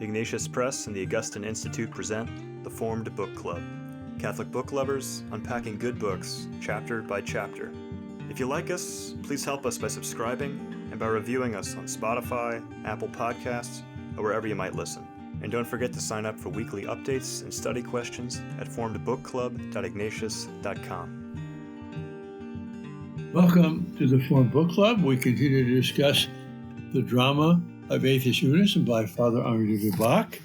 Ignatius Press and the Augustine Institute present the Formed Book Club. Catholic book lovers unpacking good books, chapter by chapter. If you like us, please help us by subscribing and by reviewing us on Spotify, Apple Podcasts, or wherever you might listen. And don't forget to sign up for weekly updates and study questions at formedbookclub.ignatius.com. Welcome to the Formed Book Club. We continue to discuss the drama of Atheist Humanism by Father Henri de Bach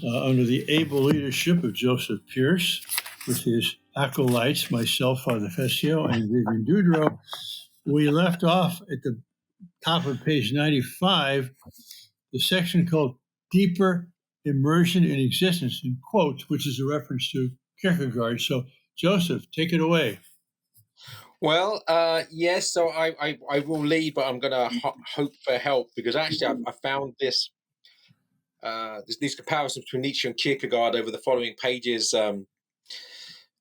under the able leadership of Joseph Pearce with his acolytes, myself, Father Fessio, and Vivian Dudro. We left off at the top of page 95, the section called Deeper Immersion in Existence, in quotes, which is a reference to Kierkegaard. So, Joseph, take it away. Well, yes, so I will lead, but I'm going to hope for help, because actually I found these comparisons between Nietzsche and Kierkegaard over the following pages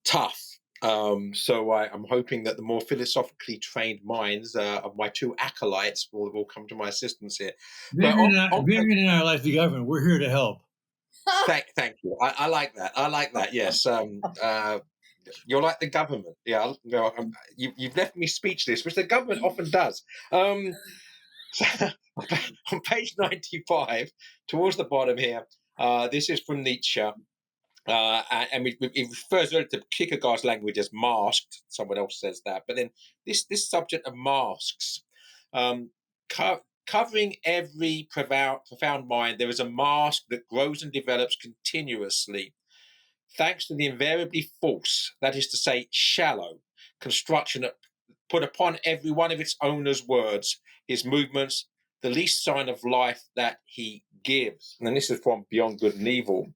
tough. So I'm hoping that the more philosophically trained minds of my two acolytes will come to my assistance here. Vivian and I are like the government. We're here to help. Thank you. I like that. I like that. Yes. You're like the government. Yeah. You've left me speechless, which the government often does. So on page 95, towards the bottom here, this is from Nietzsche. And it refers to Kierkegaard's language as masked. Someone else says that. But then this subject of masks, covering every profound mind, there is a mask that grows and develops continuously, thanks to the invariably false, that is to say, shallow, construction put upon every one of its owner's words, his movements, the least sign of life that he gives. And this is from Beyond Good and Evil,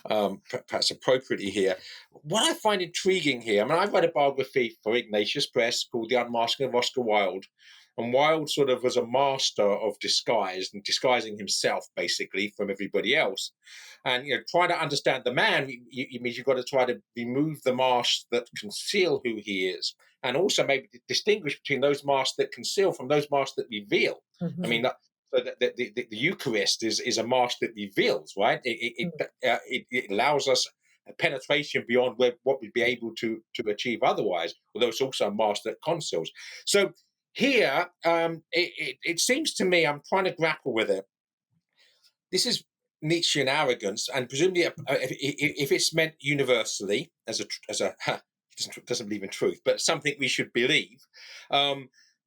perhaps appropriately here. What I find intriguing here, I read a biography for Ignatius Press called The Unmasking of Oscar Wilde. And Wilde sort of was a master of disguise and disguising himself basically from everybody else. And trying to understand the man, means you've got to try to remove the masks that conceal who he is, and also maybe distinguish between those masks that conceal from those masks that reveal. Mm-hmm. So the Eucharist is a mask that reveals, right? It allows us a penetration beyond what we'd be able to achieve otherwise, although it's also a mask that conceals. So here, it seems to me, I'm trying to grapple with it. This is Nietzschean arrogance, and presumably, if it's meant universally as a doesn't believe in truth, but something we should believe,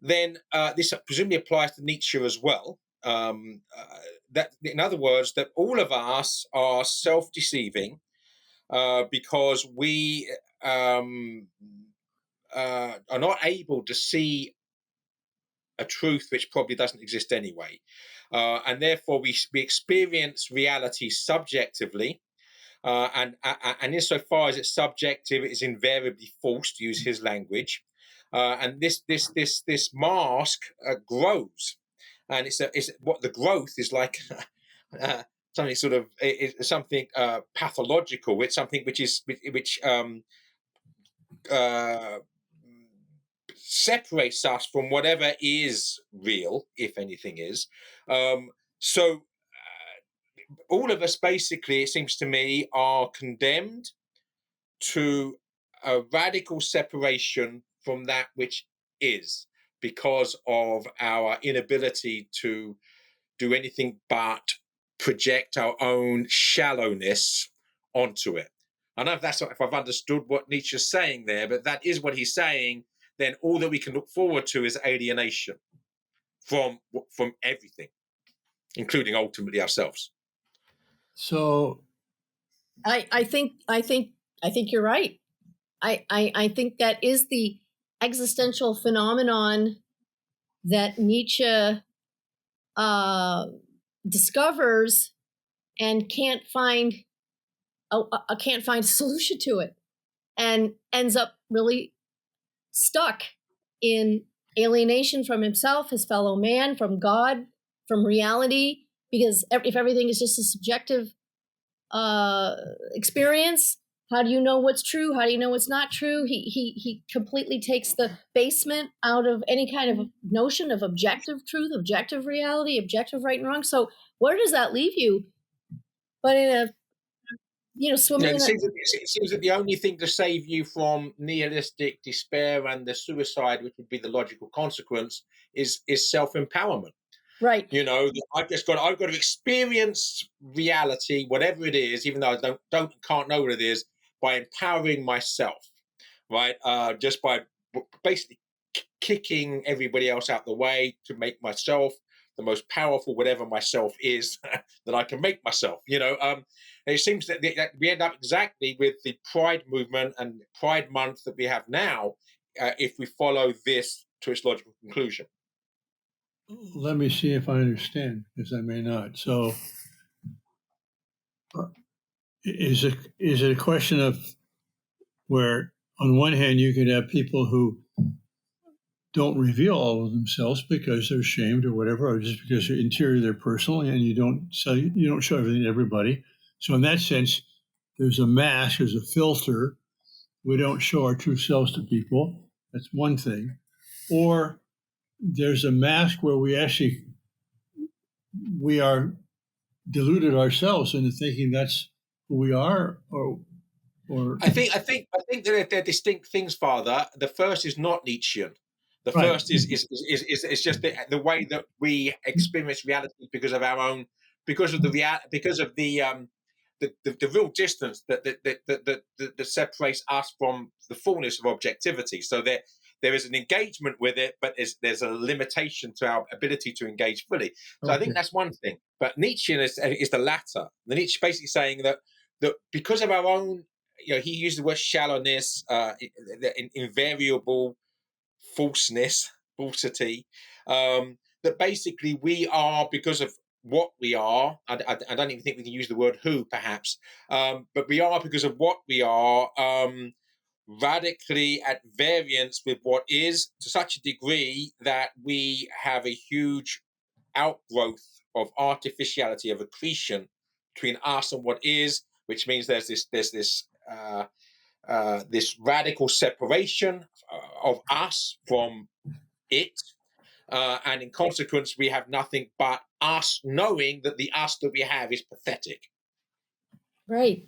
then this presumably applies to Nietzsche as well. That, in other words, that all of us are self-deceiving because we are not able to see a truth which probably doesn't exist anyway. And therefore we experience reality subjectively, and insofar as it's subjective, it is invariably false, to use his language. And this mask grows, and it's what the growth is like. Something sort of something pathological. It's something which separates us from whatever is real, if anything is. So all of us, basically, it seems to me, are condemned to a radical separation from that which is, because of our inability to do anything but project our own shallowness onto it. I don't know if I've understood what Nietzsche's saying there, but that is what he's saying. Then all that we can look forward to is alienation from everything, including ultimately ourselves. So, I think you're right. I think that is the existential phenomenon that Nietzsche discovers and can't find a solution to it, and ends up really stuck in alienation from himself, his fellow man, from God, from reality, because if everything is just a subjective experience, how do you know what's true? How do you know what's not true? He completely takes the basement out of any kind of notion of objective truth, objective reality, objective right and wrong. So where does that leave you? but in a, swimming Yeah, in it seems that the only thing to save you from nihilistic despair and the suicide, which would be the logical consequence, is self-empowerment. right. I've got to experience reality, whatever it is, even though I can't know what it is, by empowering myself, right? Just by basically kicking everybody else out the way to make myself the most powerful, whatever myself is, that I can make myself. It seems that we end up exactly with the Pride movement and Pride Month that we have now, if we follow this to its logical conclusion. Let me see if I understand, because I may not. So, is it a question of where, on one hand, you could have people who don't reveal all of themselves because they're ashamed or whatever, or just because they're interior, they're personal, and you don't show everything to everybody. So, in that sense, there's a mask, there's a filter. We don't show our true selves to people. That's one thing. Or there's a mask where we are deluded ourselves into thinking that's who we are, or I think they're distinct things, Father. The first is not Nietzschean. The right. first is just the way that we experience reality because of our own, because of the real distance that separates us from the fullness of objectivity. So there is an engagement with it, but there's a limitation to our ability to engage fully. So I think that's one thing. But Nietzschean is the latter. The Nietzsche basically saying that because of our own, he used the word shallowness, invariable falsity, that basically we are, because of what we are, I don't even think we can use the word who, perhaps, but we are, because of what we are, radically at variance with what is, to such a degree that we have a huge outgrowth of artificiality, of accretion between us and what is, which means there's this radical separation of us from it, and in consequence, we have nothing but us, knowing that the us that we have is pathetic. Right.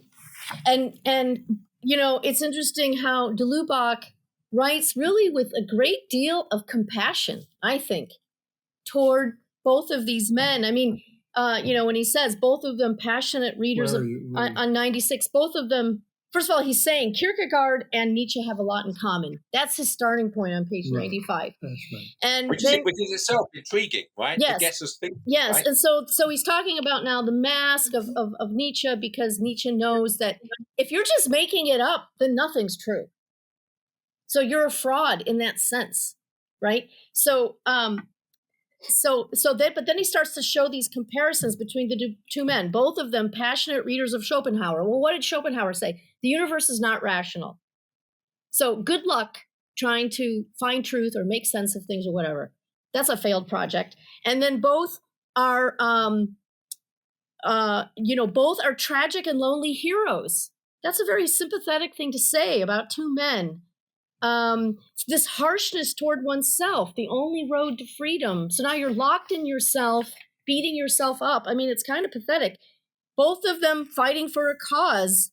And it's interesting how de Lubac writes really with a great deal of compassion, I think, toward both of these men. I mean, when he says both of them passionate readers on 96, both of them, first of all, he's saying Kierkegaard and Nietzsche have a lot in common. That's his starting point on page 95. That's right. And which is itself intriguing, right? Yes. It gets us thinking. Yes. Right? And so he's talking about now the mask of Nietzsche, because Nietzsche knows that if you're just making it up, then nothing's true. So you're a fraud in that sense, right? So but then he starts to show these comparisons between the two men, both of them passionate readers of Schopenhauer. Well, what did Schopenhauer say? The universe is not rational. So good luck trying to find truth or make sense of things or whatever. That's a failed project. And then both are, both are tragic and lonely heroes. That's a very sympathetic thing to say about two men. This harshness toward oneself, the only road to freedom. So now you're locked in yourself, beating yourself up. I mean, it's kind of pathetic. Both of them fighting for a cause.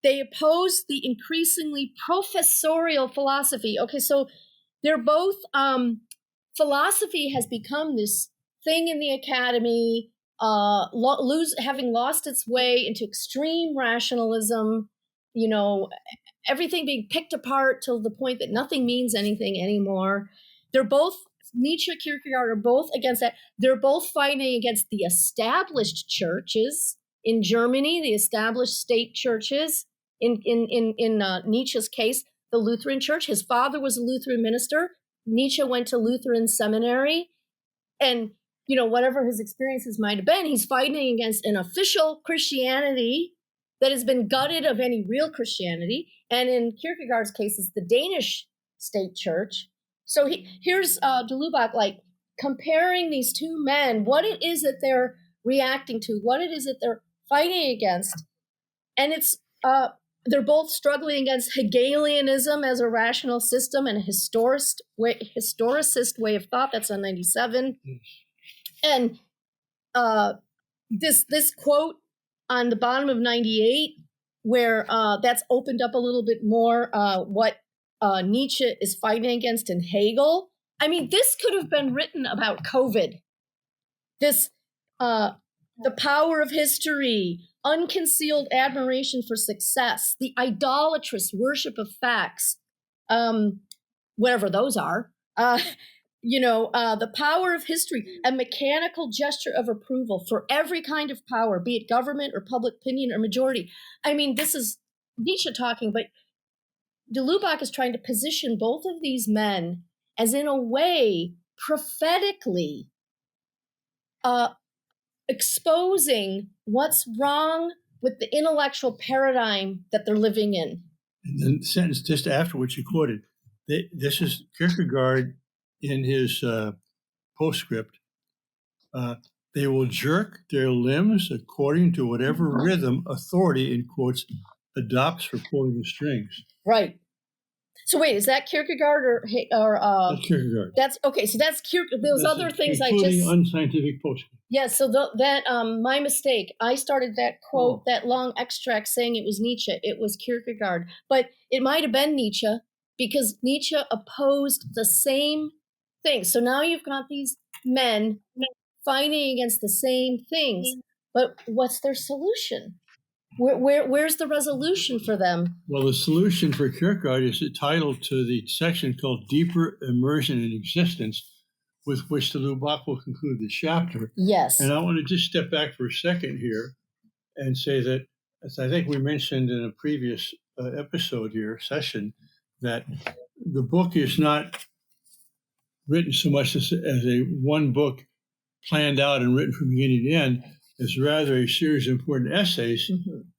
They oppose the increasingly professorial philosophy. Okay, so they're both, philosophy has become this thing in the academy, having lost its way into extreme rationalism, everything being picked apart till the point that nothing means anything anymore. They're both, Nietzsche, Kierkegaard are both against that. They're both fighting against the established churches in Germany, the established state churches. In Nietzsche's case, the Lutheran Church. His father was a Lutheran minister. Nietzsche went to Lutheran seminary. And, whatever his experiences might have been, he's fighting against an official Christianity that has been gutted of any real Christianity. And in Kierkegaard's case, it's the Danish state church. So here's de Lubac, like, comparing these two men, what it is that they're reacting to, what it is that they're fighting against. And it's they're both struggling against Hegelianism as a rational system and a historicist way of thought. That's on 97. And this quote on the bottom of 98, where that's opened up a little bit more what Nietzsche is fighting against in Hegel. I mean, this could have been written about COVID. This, the power of history, unconcealed admiration for success, the idolatrous worship of facts, whatever those are, the power of history, a mechanical gesture of approval for every kind of power, be it government or public opinion or majority. I mean, this is Nietzsche talking, but de Lubac is trying to position both of these men as, in a way, prophetically exposing what's wrong with the intellectual paradigm that they're living in. And then the sentence just after which you quoted, this is Kierkegaard in his postscript. They will jerk their limbs according to whatever rhythm authority, in quotes, adopts for pulling the strings. Right. So wait, is that Kierkegaard or That's Kierkegaard. That's okay. So that's Kierkegaard. Those That's other things including unscientific postscript. Yeah. So my mistake. I started that quote, that long extract, saying it was Nietzsche. It was Kierkegaard, but it might have been Nietzsche because Nietzsche opposed the same thing. So now you've got these men fighting against the same things, but what's their solution? Where's the resolution for them? Well, the solution for Kierkegaard is the title to the section called Deeper Immersion in Existence, with which the Lubac will conclude the chapter. Yes. And I want to just step back for a second here and say that, as I think we mentioned in a previous episode here, session, that the book is not written so much as a one book planned out and written from beginning to end. It's rather a series of important essays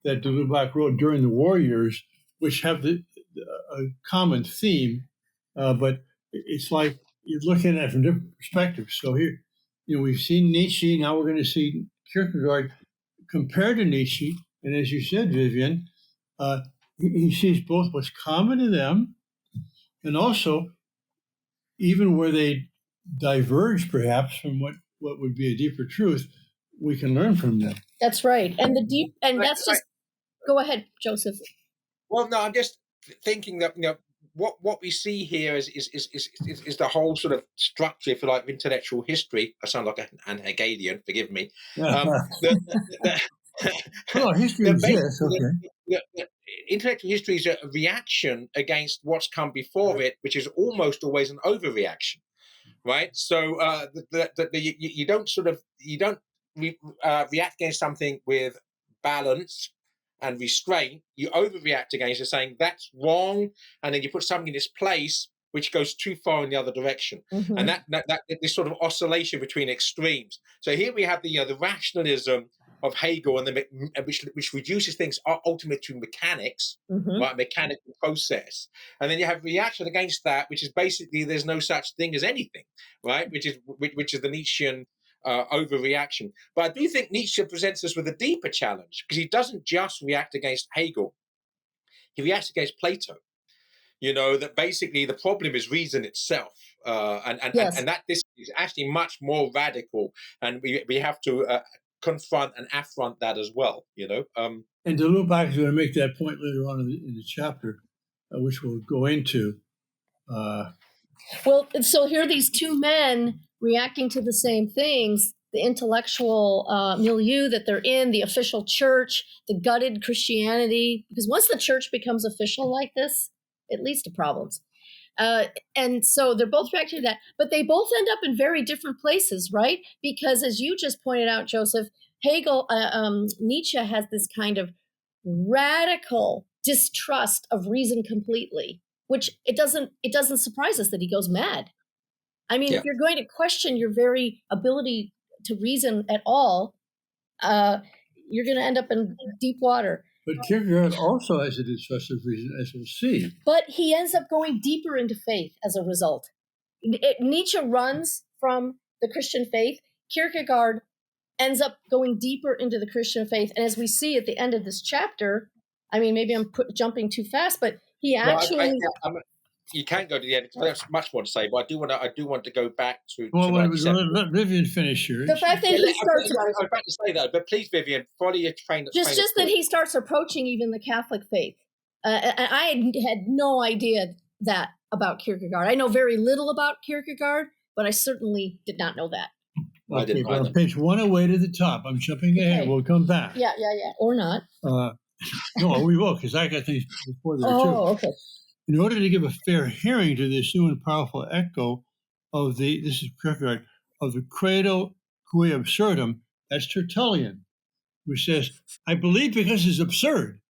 that de Lubac wrote during the war years, which have a common theme, but it's like you're looking at it from different perspectives. So here, we've seen Nietzsche, now we're going to see Kierkegaard compared to Nietzsche. And as you said, Vivian, he sees both what's common to them and also even where they diverge perhaps from what would be a deeper truth, we can learn from them. That's right. And that's just, go ahead, Joseph. Well, no, I'm just thinking that, what we see here is the whole sort of structure, if you like, of intellectual history. I sound like an Hegelian, forgive me. History exists, okay. Intellectual history is a reaction against what's come before it, which is almost always an overreaction, right? So you don't react against something with balance and restraint. You overreact against it, saying that's wrong, and then you put something in its place which goes too far in the other direction, and that this sort of oscillation between extremes. So here we have the rationalism of Hegel, and which reduces things ultimately to mechanics, right? Mechanical process, and then you have reaction against that, which is basically there's no such thing as anything, right? Which is the Nietzschean overreaction. But I do think Nietzsche presents us with a deeper challenge, because he doesn't just react against Hegel; he reacts against Plato. That basically the problem is reason itself, and that this is actually much more radical, and we have to confront and affront that as well. And de Lubac is going to make that point later on in the chapter, which we'll go into. Well, so here are these two men reacting to the same things: the intellectual milieu that they're in, the official church, the gutted Christianity. Because once the church becomes official like this, it leads to problems. And so they're both reacting to that, but they both end up in very different places, right? Because as you just pointed out, Joseph, Nietzsche has this kind of radical distrust of reason completely, which it doesn't surprise us that he goes mad. I mean, if you're going to question your very ability to reason at all, you're going to end up in deep water. But Kierkegaard also has a distrust of reason, as we'll see. But he ends up going deeper into faith as a result. Nietzsche runs from the Christian faith. Kierkegaard ends up going deeper into the Christian faith. And as we see at the end of this chapter, I mean, maybe I'm jumping too fast, but he actually... you can go to the end. There's much more to say, but I do want to go back to Well, 97. let Vivian finish here. The fact that Yeah, he starts, I was about to say that, but please, Vivian, follow your train. just that he starts approaching even the Catholic faith. I had no idea that about Kierkegaard. I know very little about Kierkegaard, but I certainly did not know that. I Okay, didn't we're either. on page 108 at the top. I'm jumping ahead. Okay. We'll come back. Yeah, or not. No, we will, because I got things before there, too. Oh, okay. In order to give a fair hearing to this new and powerful echo of this is Kierkegaard, of the credo cui absurdum, that's Tertullian, which says, I believe because it's absurd.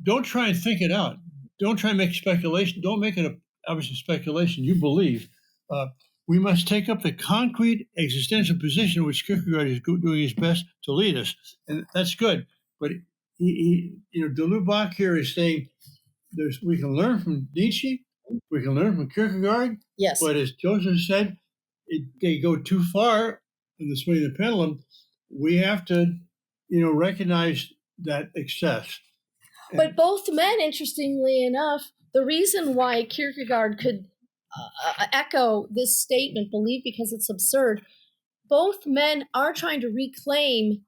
Don't try and think it out. Don't try and make speculation. Don't make it a obviously speculation. You believe. We must take up the concrete existential position which Kierkegaard is doing his best to lead us. And that's good. But de Lubac here is saying we can learn from Nietzsche, we can learn from Kierkegaard. Yes. But as Joseph said, they go too far in the swing of the pendulum. We have to, recognize that excess. But both men, interestingly enough, the reason why Kierkegaard could echo this statement, believe because it's absurd, both men are trying to reclaim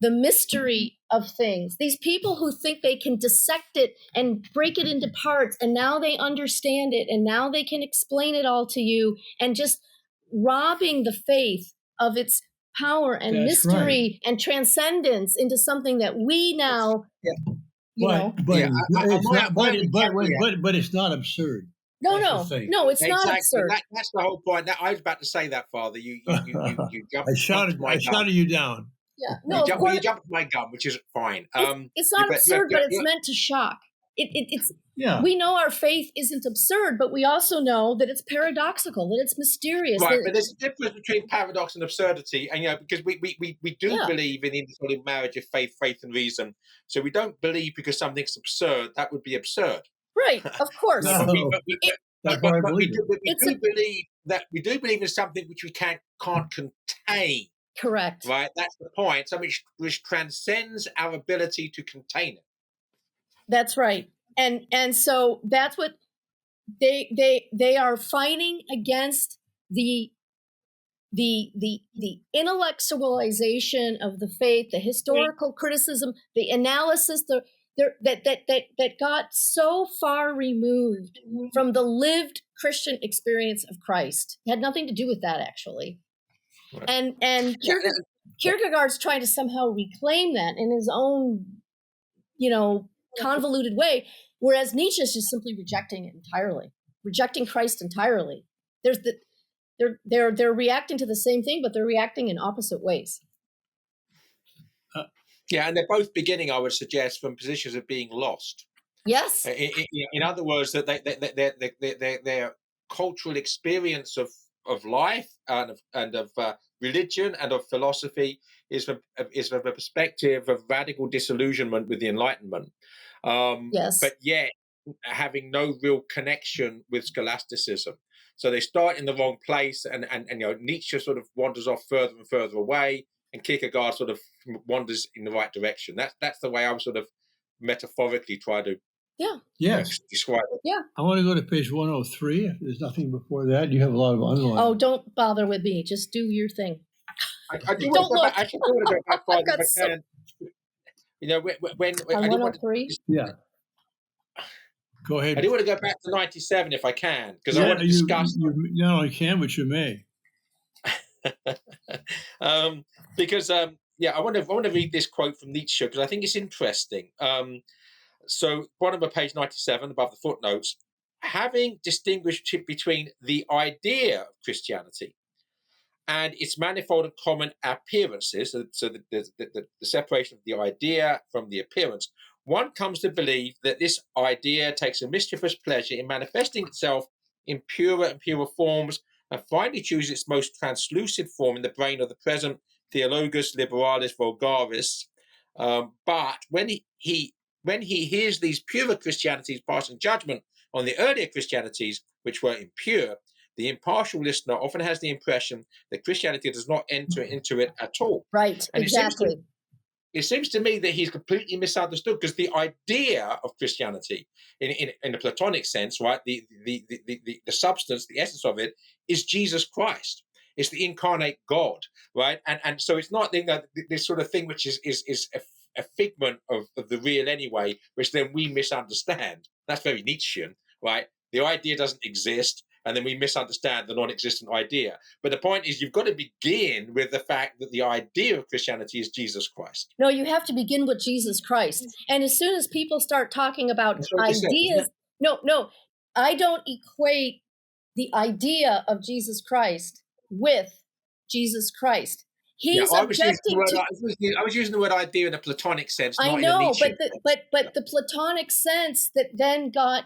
the mystery of things. These people who think they can dissect it and break it into parts, and now they understand it, and now they can explain it all to you, and just robbing the faith of its power and That's mystery and transcendence into something that we now, But it's not absurd. No, it's not absurd. That's the whole point. Now, I was about to say that, Father. You jumped. I shouted you down. Yeah, no, you jumped my gun, which is fine. It's not absurd, but it's meant to shock. We know our faith isn't absurd, but we also know that it's paradoxical, that it's mysterious. Right, but there's a difference between paradox and absurdity, and because we do believe in the sort of marriage of faith and reason. So we don't believe because something's absurd that would be absurd. Right, of course. We do believe in something which we can't contain. Correct. Right, that's the point. Something which transcends our ability to contain it. That's right. And so that's what they are fighting against the intellectualization of the faith, the historical criticism, the analysis, that got so far removed from the lived Christian experience of Christ. It had nothing to do with that, actually. Right. And Kierkegaard's trying to somehow reclaim that in his own, convoluted way, whereas Nietzsche is just simply rejecting it entirely, rejecting Christ entirely. They're reacting to the same thing, but they're reacting in opposite ways. And they're both beginning, I would suggest, from positions of being lost. Yes. In other words, that their cultural experience of life and of religion and of philosophy is from a perspective of radical disillusionment with the Enlightenment. Yes. But yet having no real connection with scholasticism. So they start in the wrong place, and Nietzsche sort of wanders off further and further away, and Kierkegaard sort of wanders in the right direction. That's the way I would sort of metaphorically try to describe it. Yeah. I want to go to page 103. If there's nothing before that, you have a lot of underlines. Oh, don't bother with me. Just do your thing. I do want to go back farther if I can. When on 103? Yeah. Go ahead. I do want to go back to 97 if I can, because I want to discuss. You not only can, but you may. Because I want to read this quote from Nietzsche because I think it's interesting. So, bottom of page 97, above the footnotes, having distinguished between the idea of Christianity and its manifold and common appearances, so the separation of the idea from the appearance, one comes to believe that this idea takes a mischievous pleasure in manifesting itself in purer and purer forms, and finally chooses its most translucid form in the brain of the present theologus liberalis vulgaris. But when he hears these purer Christianities passing judgment on the earlier Christianities, which were impure, the impartial listener often has the impression that Christianity does not enter into it at all. Right, and exactly. it seems to me that he's completely misunderstood, because the idea of Christianity, in a Platonic sense, right, the substance, the essence of it, is Jesus Christ. It's the incarnate God, right? And so it's not, this sort of thing which is a figment of the real anyway, which then we misunderstand. That's very Nietzschean, right? The idea doesn't exist, and then we misunderstand the non-existent idea. But the point is, you've got to begin with the fact that the idea of Christianity is Jesus Christ. No, you have to begin with Jesus Christ. And as soon as people start talking about ideas, no, I don't equate the idea of Jesus Christ with Jesus Christ. He's objecting I was using the word idea in a Platonic sense, not I know, in a Nietzsche but the Platonic sense that then got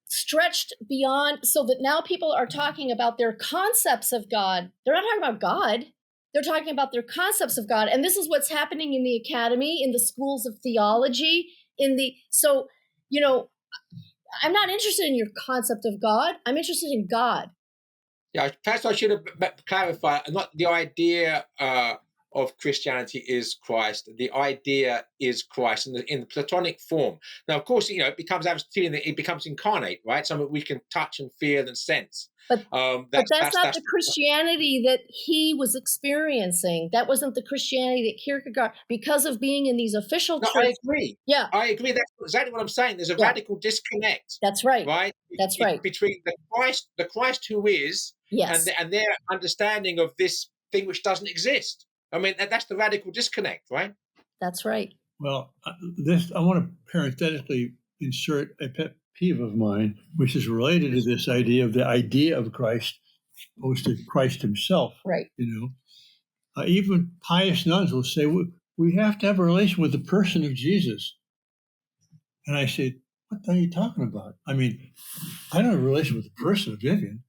stretched beyond, so that now people are talking about their concepts of God. They're not talking about God. They're talking about their concepts of God. And this is what's happening in the academy, in the schools of theology, so, I'm not interested in your concept of God. I'm interested in God. Yeah, perhaps I should have clarified, not the idea of Christianity is Christ. The idea is Christ in the Platonic form. Now, of course, it becomes Aristotelian, it becomes incarnate, right? Something we can touch and feel and sense. But that's not the Christianity that he was experiencing. That wasn't the Christianity that Kierkegaard, because of being in these official churches. I agree. Yeah. I agree. That's exactly what I'm saying. There's a radical disconnect. That's right. Right? That's right. Between the Christ who is, yes, and their understanding of this thing which doesn't exist. I mean, that's the radical disconnect, right? That's right. Well, I want to parenthetically insert a pet peeve of mine, which is related to this idea of Christ opposed to Christ himself. Right. Even pious nuns will say, we have to have a relation with the person of Jesus. And I said, what are you talking about? I mean, I don't have a relation with the person of Vivian,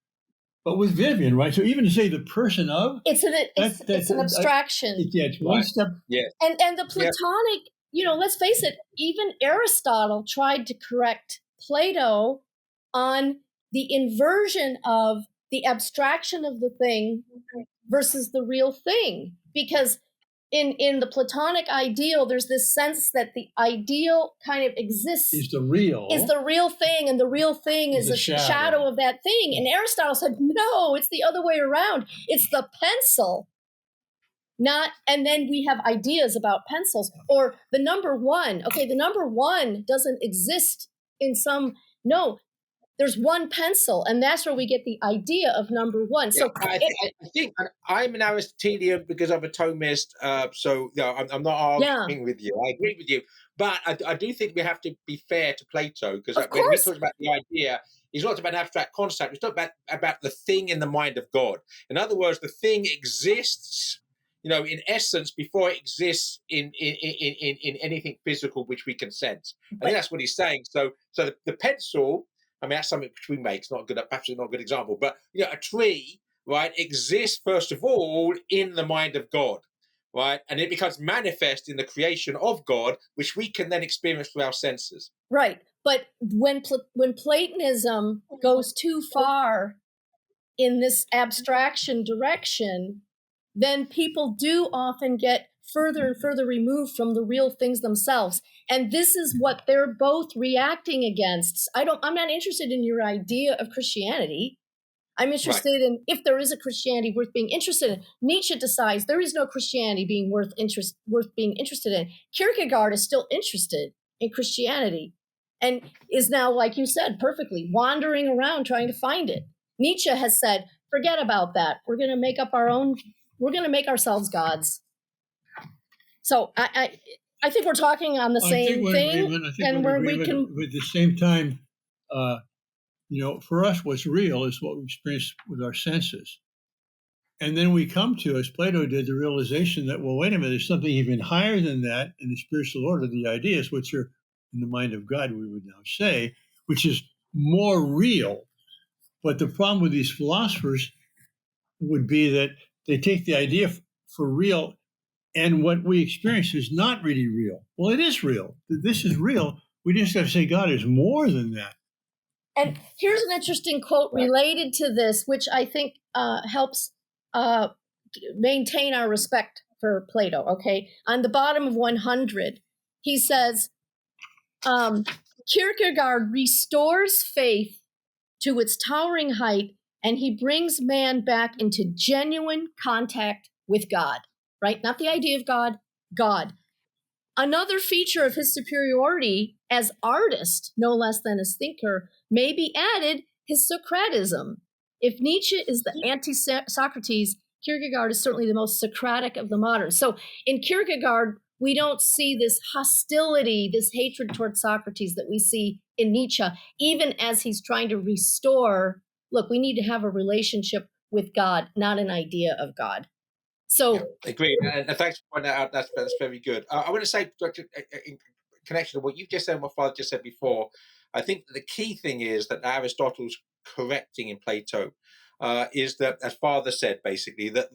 but with Vivian, right? So even to say the person of, it's an abstraction. It's one step. Yeah. And the Platonic, let's face it, even Aristotle tried to correct Plato on the inversion of the abstraction of the thing versus the real thing. Because in the Platonic ideal, there's this sense that the ideal kind of exists. Is the real thing, and the real thing is a shadow of that thing. And Aristotle said, no, it's the other way around. It's the pencil. And then we have ideas about pencils. Or the number one. Okay, the number one doesn't exist no, there's one pencil, and that's where we get the idea of number one. So I think I'm an Aristotelian because I'm a Thomist. So I'm not arguing with you. I agree with you, but I do think we have to be fair to Plato, because when he talks about the idea, he's not about an abstract concept. He's not about the thing in the mind of God. In other words, the thing exists, in essence, before it exists in anything physical which we can sense. I think that's what he's saying. So the pencil, I mean, that's something which we make. It's perhaps not a good example, but a tree, right, exists first of all in the mind of God, right, and it becomes manifest in the creation of God, which we can then experience through our senses. Right, but when Platonism goes too far in this abstraction direction, then people do often get further and further removed from the real things themselves. And this is what they're both reacting against. I'm not interested in your idea of Christianity. I'm interested in if there is a Christianity worth being interested in. Nietzsche decides there is no Christianity being worth being interested in. Kierkegaard is still interested in Christianity and is now, like you said, perfectly wandering around trying to find it. Nietzsche has said, forget about that. We're going to make up we're going to make ourselves gods. So I think we're talking on the same thing, and where we can, at the same time, for us, what's real is what we experience with our senses, and then we come to, as Plato did, the realization that, well, wait a minute, there's something even higher than that in the spiritual order, the ideas, which are in the mind of God, we would now say, which is more real. But the problem with these philosophers would be that they take the idea for real, and what we experience is not really real. Well, it is real. This is real. We just have to say God is more than that. And here's an interesting quote related to this, which I think helps maintain our respect for Plato, okay? On the bottom of 100, he says, Kierkegaard restores faith to its towering height, and he brings man back into genuine contact with God, right? Not the idea of God, God. Another feature of his superiority as artist, no less than as thinker, may be added his Socratism. If Nietzsche is the anti-Socrates, Kierkegaard is certainly the most Socratic of the moderns. So in Kierkegaard, we don't see this hostility, this hatred towards Socrates that we see in Nietzsche, even as he's trying to restore, look, we need to have a relationship with God, not an idea of God. So, yeah, agreed. And thanks for pointing that out. That's very good. I want to say, in connection to what you've just said and what Father just said before, I think the key thing is that Aristotle's correcting in Plato is that, as Father said, basically, that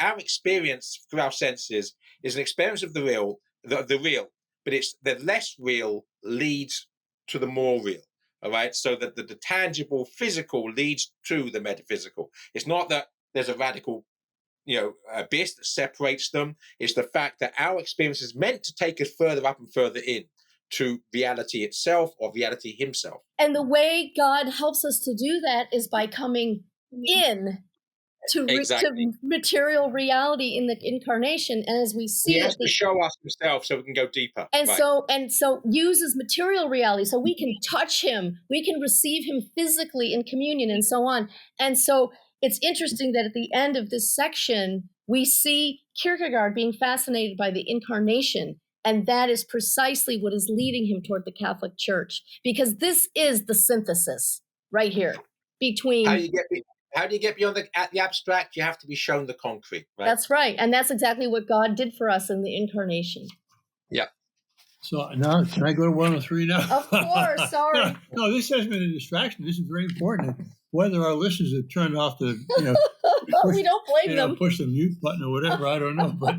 our experience through our senses is an experience of the real, but it's the less real leads to the more real. All right, so that the tangible, physical leads to the metaphysical. It's not that there's a radical abyss that separates them. Is the fact that our experience is meant to take us further up and further in to reality itself or reality himself. And the way God helps us to do that is by coming in to material reality in the incarnation. And as we see, he has to show us himself so we can go deeper. And so uses material reality so we can touch him, we can receive him physically in communion and so on. And so it's interesting that at the end of this section, we see Kierkegaard being fascinated by the incarnation. And that is precisely what is leading him toward the Catholic Church, because this is the synthesis right here between. How do you get beyond the abstract? You have to be shown the concrete. Right? That's right. And that's exactly what God did for us in the incarnation. Yeah. So now, can I go to 103 now? Of course, sorry. No, this has been a distraction. This is very important. Whether our listeners have turned off the, we don't blame them. Push the mute button or whatever, I don't know, but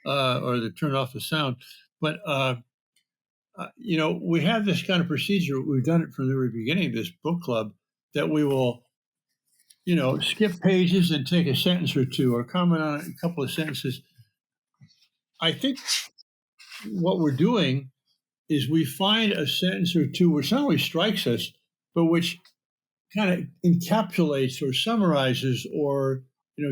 or to turn off the sound. But we have this kind of procedure. We've done it from the very beginning of this book club, that we will, skip pages and take a sentence or two or comment on a couple of sentences. I think what we're doing is we find a sentence or two which not only strikes us, but which kind of encapsulates or summarizes or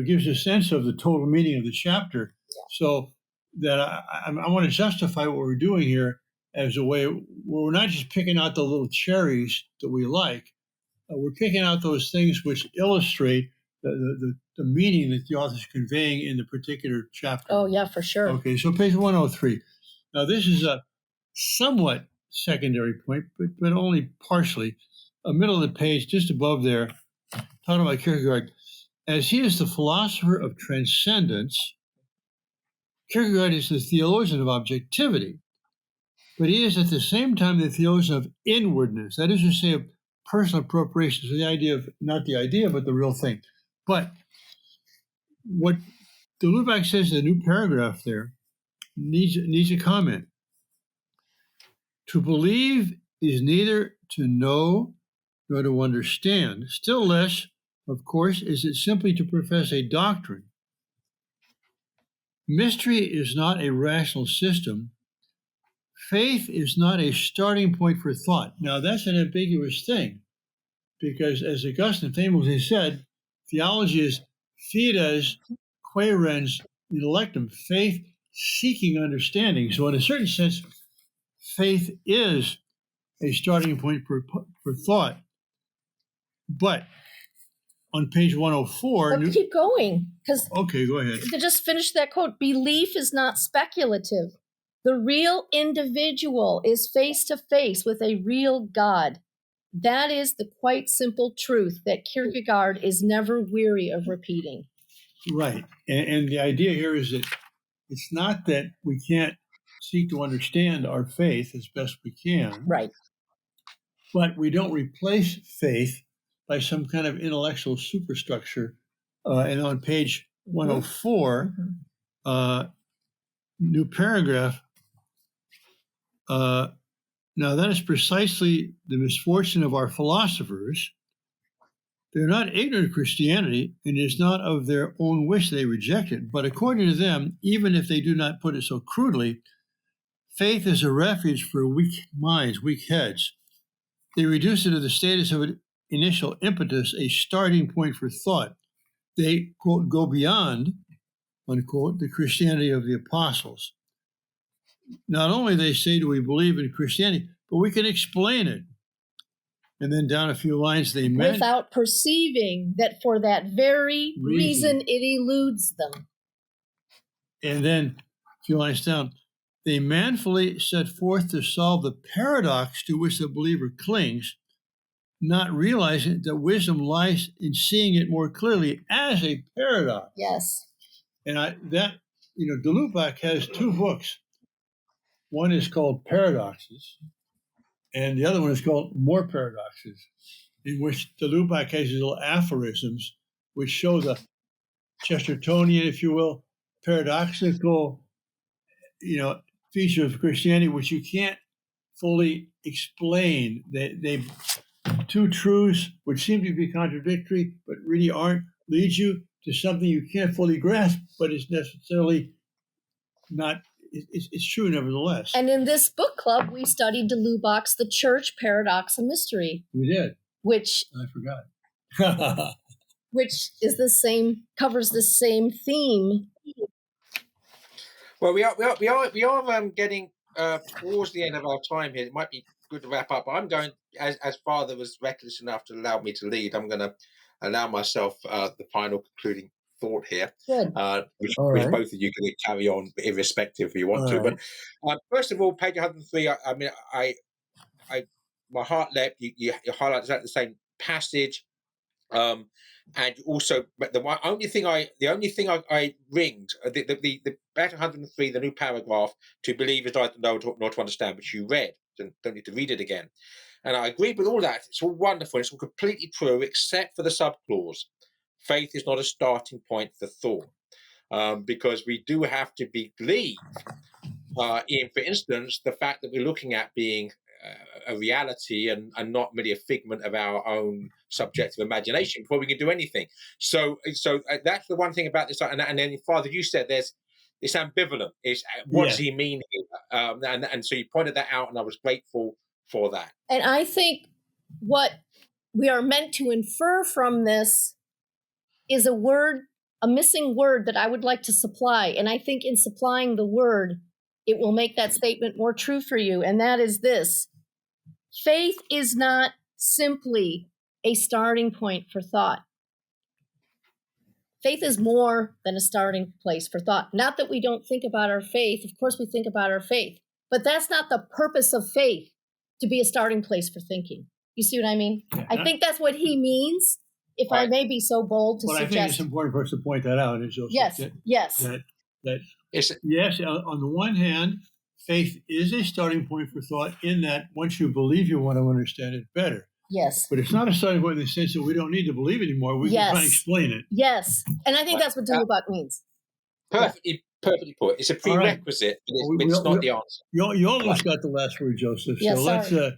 gives a sense of the total meaning of the chapter. So that I want to justify what we're doing here as a way where we're not just picking out the little cherries that we like. We're picking out those things which illustrate the meaning that the author is conveying in the particular chapter. Oh, yeah, for sure. Okay, so page 103. Now, this is a somewhat secondary point, but only partially. Middle of the page, just above there, talking about Kierkegaard. As he is the philosopher of transcendence, Kierkegaard is the theologian of objectivity, but he is at the same time the theologian of inwardness. That is to say, of personal appropriation. So the idea of, not the idea, but the real thing. But what de Lubac says in the new paragraph there needs a comment. To believe is neither to know nor to understand. Still less, of course, is it simply to profess a doctrine. Mystery is not a rational system. Faith is not a starting point for thought. Now, that's an ambiguous thing, because as Augustine famously said, theology is fides quaerens intellectum, faith seeking understanding. So in a certain sense, faith is a starting point for thought. But on page 104... keep going. Okay, go ahead. To just finish that quote, belief is not speculative. The real individual is face to face with a real God. That is the quite simple truth that Kierkegaard is never weary of repeating. Right. And the idea here is that it's not that we can't seek to understand our faith as best we can. Right. But we don't replace faith by some kind of intellectual superstructure. And on page 104, new paragraph, now that is precisely the misfortune of our philosophers, they're not ignorant of Christianity, and it is not of their own wish they reject it. But according to them, even if they do not put it so crudely, faith is a refuge for weak minds, weak heads. They reduce it to the status of an initial impetus, a starting point for thought. They, quote, go beyond, unquote, the Christianity of the apostles. Not only, they say, do we believe in Christianity, but we can explain it. And then down a few lines, they meant, without perceiving that for that very reason it eludes them. And then a few lines down, they manfully set forth to solve the paradox to which the believer clings, not realizing that wisdom lies in seeing it more clearly as a paradox. Yes. And de Lubac has two books. One is called Paradoxes, and the other one is called More Paradoxes, in which de Lubac has these little aphorisms which show the Chestertonian, if you will, paradoxical, feature of Christianity, which you can't fully explain. They two truths which seem to be contradictory, but really aren't, leads you to something you can't fully grasp, but it's necessarily not. It's true nevertheless. And in this book club, we studied de Lubac's The Church, Paradox, and Mystery. We did. Which I forgot. Which is covers the same theme. Well, we are getting towards the end of our time here. It might be good to wrap up. But I'm going, as Father was reckless enough to allow me to lead, I'm going to allow myself the final concluding thought here, which both of you can carry on irrespective if you want to. Right. But first of all, page 103. I mean, my heart leapt. You highlight exactly the same passage, and also, but the only thing I ringed the page 103, the new paragraph, to believe is either to know nor to understand, which you read. Don't need to read it again. And I agree with all that. It's all wonderful. It's all completely true, except for the subclause. Faith is not a starting point for thought, because we do have to believe in, for instance, the fact that we're looking at being a reality and not merely a figment of our own subjective imagination before we can do anything. So that's the one thing about this. And then, Father, you said there's this ambivalent. What does he mean here? And so you pointed that out, and I was grateful for that. And I think what we are meant to infer from this is a missing word that I would like to supply. And I think in supplying the word, it will make that statement more true for you. And that is this: faith is not simply a starting point for thought. Faith is more than a starting place for thought. Not that we don't think about our faith. Of course we think about our faith. But that's not the purpose of faith, to be a starting place for thinking. You see what I mean? Yeah. I think that's what he means, if I may be so bold to suggest. I think it's important for us to point that out. Yes. Yes, on the one hand, faith is a starting point for thought, in that once you believe, you want to understand it better. Yes. But it's not a starting point in the sense that we don't need to believe anymore. We can try and explain it. Yes. And I think that's what de Lubac means. Perfectly put. It's a prerequisite, but it's not the answer. You almost got the last word, Joseph. Yes, so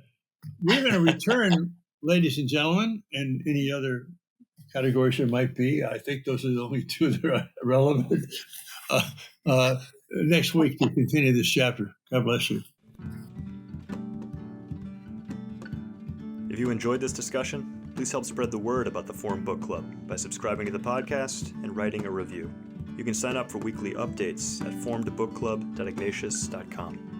we're going to return, ladies and gentlemen, and any other categories there might be. I think those are the only two that are relevant. Next week to continue this chapter. God bless you. If you enjoyed this discussion, please help spread the word about the Forum Book Club by subscribing to the podcast and writing a review. You can sign up for weekly updates at forumbookclub.ignatius.com.